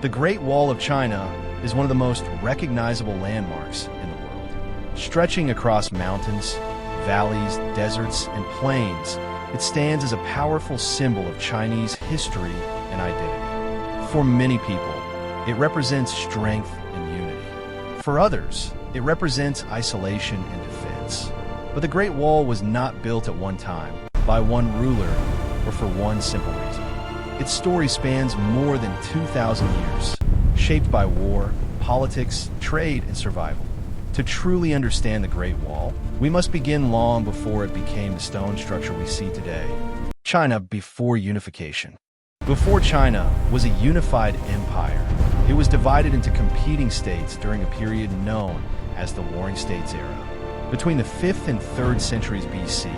The Great Wall of China is one of the most recognizable landmarks in the world. Stretching across mountains, valleys, deserts, and plains, it stands as a powerful symbol of Chinese history and identity. For many people, it represents strength and unity. For others, it represents isolation and defense. But the Great Wall was not built at one time, by one ruler, or for one simple reason. Its story spans more than 2,000 years, shaped by war, politics, trade, and survival. To truly understand the Great Wall, we must begin long before it became the stone structure we see today. China before unification. Before China was a unified empire, it was divided into competing states during a period known as the Warring States era. Between the 5th and 3rd centuries BC,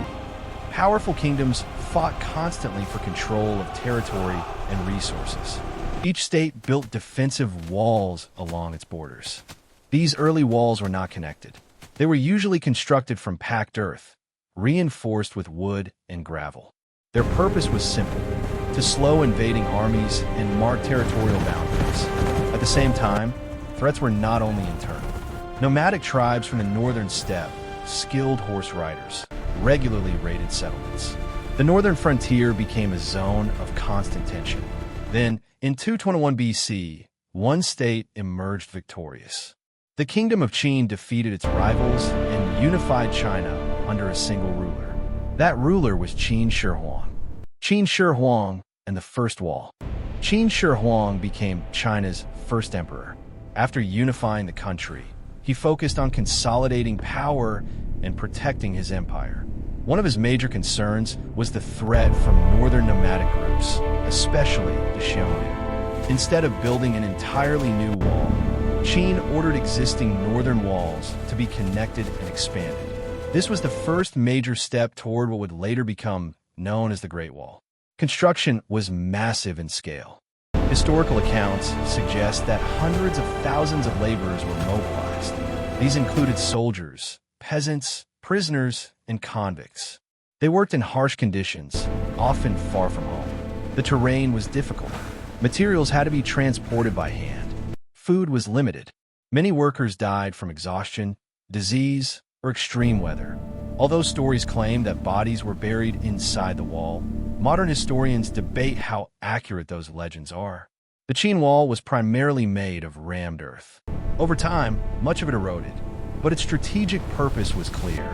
powerful kingdoms fought constantly for control of territory and resources. Each state built defensive walls along its borders. These early walls were not connected. They were usually constructed from packed earth, reinforced with wood and gravel. Their purpose was simple: to slow invading armies and mark territorial boundaries. At the same time, threats were not only internal. Nomadic tribes from the northern steppe, skilled horse riders, regularly raided settlements. The northern frontier became a zone of constant tension. Then, in 221 BC, one state emerged victorious. The Kingdom of Qin defeated its rivals and unified China under a single ruler. That ruler was Qin Shi Huang. Qin Shi Huang and the First Wall. Qin Shi Huang became China's first emperor. After unifying the country, he focused on consolidating power and protecting his empire. One of his major concerns was the threat from northern nomadic groups, especially the Xiongnu. Instead of building an entirely new wall, Qin ordered existing northern walls to be connected and expanded. This was the first major step toward what would later become known as the Great Wall. Construction was massive in scale. Historical accounts suggest that hundreds of thousands of laborers were mobilized. These included soldiers, peasants, prisoners, and convicts. They worked in harsh conditions, often far from home. The terrain was difficult. Materials had to be transported by hand. Food was limited. Many workers died from exhaustion, disease, or extreme weather. Although stories claim that bodies were buried inside the wall, modern historians debate how accurate those legends are. The Qin Wall was primarily made of rammed earth. Over time, much of it eroded, but its strategic purpose was clear: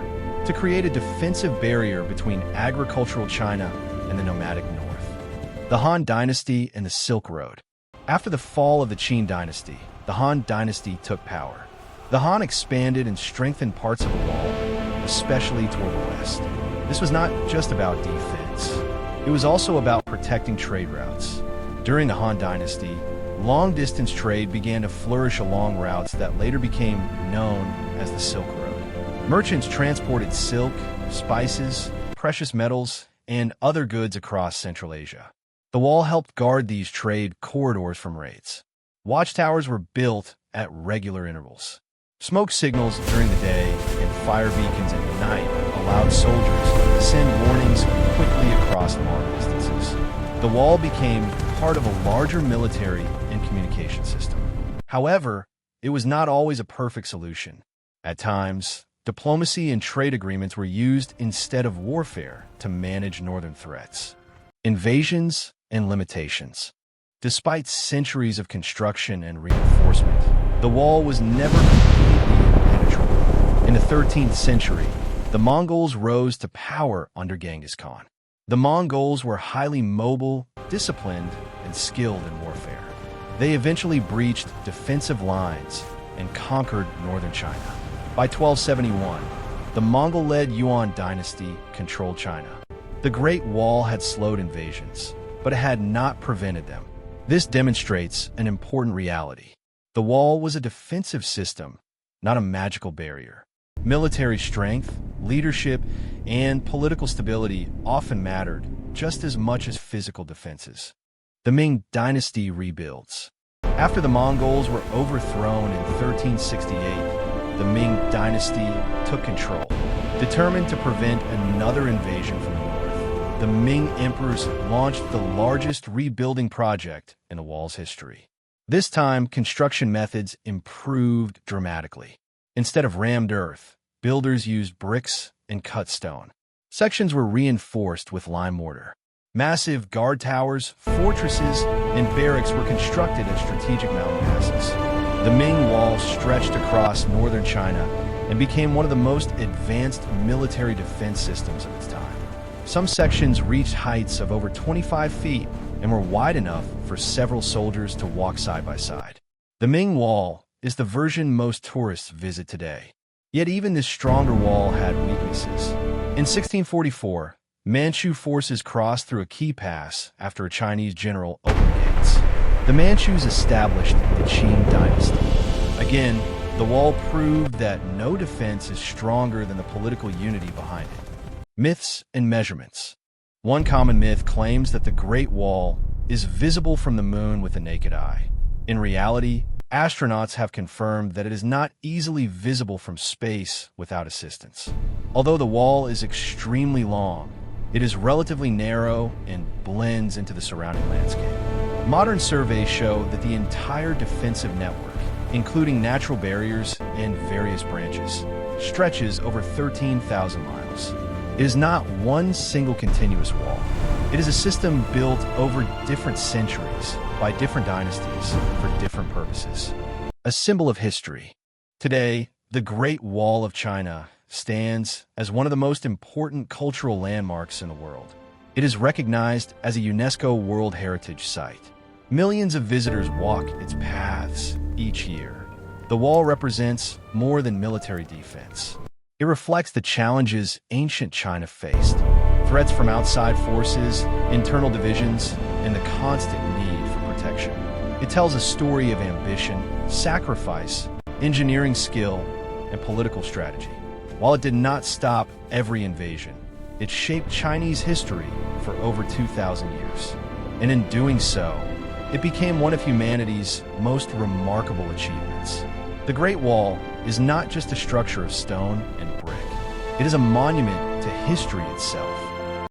to create a defensive barrier between agricultural China and the nomadic north. The Han Dynasty and the Silk Road. After the fall of the Qin Dynasty, the Han Dynasty took power. The Han expanded and strengthened parts of the wall, especially toward the west. This was not just about defense. It was also about protecting trade routes. During the Han Dynasty, long-distance trade began to flourish along routes that later became known as the Silk Road. Merchants transported silk, spices, precious metals, and other goods across Central Asia. The wall helped guard these trade corridors from raids. Watchtowers were built at regular intervals. Smoke signals during the day and fire beacons at night allowed soldiers to send warnings quickly across long distances. The wall became part of a larger military and communication system. However, it was not always a perfect solution. At times, diplomacy and trade agreements were used instead of warfare to manage northern threats. Invasions and limitations. Despite centuries of construction and reinforcement, the wall was never completely impenetrable. In the 13th century, the Mongols rose to power under Genghis Khan. The Mongols were highly mobile, disciplined, and skilled in warfare. They eventually breached defensive lines and conquered northern China. By 1271, the Mongol-led Yuan dynasty controlled China. The Great Wall had slowed invasions, but it had not prevented them. This demonstrates an important reality. The wall was a defensive system, not a magical barrier. Military strength, leadership, and political stability often mattered just as much as physical defenses. The Ming dynasty rebuilds. After the Mongols were overthrown in 1368, the Ming dynasty took control. Determined to prevent another invasion from the north, the Ming emperors launched the largest rebuilding project in the wall's history. This time, construction methods improved dramatically. Instead of rammed earth, builders used bricks and cut stone. Sections were reinforced with lime mortar. Massive guard towers, fortresses, and barracks were constructed at strategic mountain passes. The Ming Wall stretched across northern China and became one of the most advanced military defense systems of its time. Some sections reached heights of over 25 feet and were wide enough for several soldiers to walk side by side. The Ming Wall is the version most tourists visit today. Yet even this stronger wall had weaknesses. In 1644, Manchu forces crossed through a key pass after a Chinese general opened gates. The Manchus established the Qin dynasty. Again, the wall proved that no defense is stronger than the political unity behind it. Myths and measurements. One common myth claims that the Great Wall is visible from the moon with the naked eye. In reality, astronauts have confirmed that it is not easily visible from space without assistance. Although the wall is extremely long, it is relatively narrow and blends into the surrounding landscape. Modern surveys show that the entire defensive network, including natural barriers and various branches, stretches over 13,000 miles. It is not one single continuous wall. It is a system built over different centuries by different dynasties for different purposes. A symbol of history. Today, the Great Wall of China stands as one of the most important cultural landmarks in the world. It is recognized as a UNESCO World Heritage Site. Millions of visitors walk its paths each year. The wall represents more than military defense. It reflects the challenges ancient China faced, threats from outside forces, internal divisions, and the constant need for protection. It tells a story of ambition, sacrifice, engineering skill, and political strategy. While it did not stop every invasion, it shaped Chinese history for over 2,000 years. And in doing so, it became one of humanity's most remarkable achievements. The Great Wall is not just a structure of stone and brick. It is a monument to history itself.